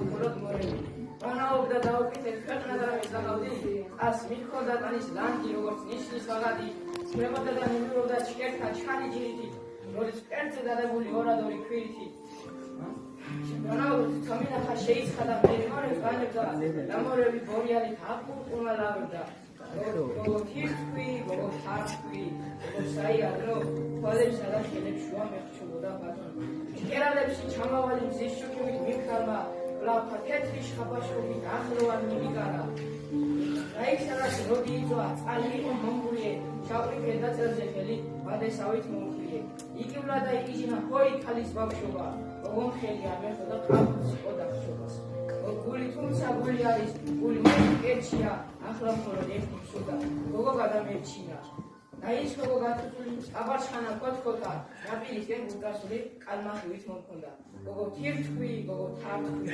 მხოლოდ მორევი. ვანაობდა დაუკეთეთ ქვეყნა და მეზაღავდი, ას მithქონდა ტანის ლანგი, როგორც ნიშნის ვაღადი, ძმებოდა და ნებილობდა ჭკერთა ჩანი ჯირითით, როდის მკერდზე დადებული ორადორი ქვირითით. ვანაობდა თომინახა შეიცხადა მერიმორებს განებდა, დამორევი ბორიალით აპურტუმა ლავებდა. გოგო თირთქვი, გოგო თართქვი, გოგო საიარო, თვალებსა და ხელებს შუა მეხჩობოდა ბატონი. კერალებში ჩამავალი მზის შუქებით მიხარმა, ლაფა თეთრი შხაბაშობით ახლოვან მიმიგარა. რაიხსარას როდი იწვა, წყალი იყო მომგვრიე, შავრი ფერდაწელზე ხელი ბადესავით მომხვრიე. იკივლა და იკიჟინა ჰოი ქალის ბავშვობა, გოგომ ხელი ამერხოდა ყავს იყო დახშობას. გული თუმცა გული არის, გული მოკერჩია, ახლა მხოლოდ ერთი ფსუდა, გოგო გადამერჩინა. დაიწყო გათუთული აბარჩხანა კოთკოთა, ნაპირისკენ გულგასული კალმახივით მომქონდა. გოგო თირთქვი, გოგო თართქვი.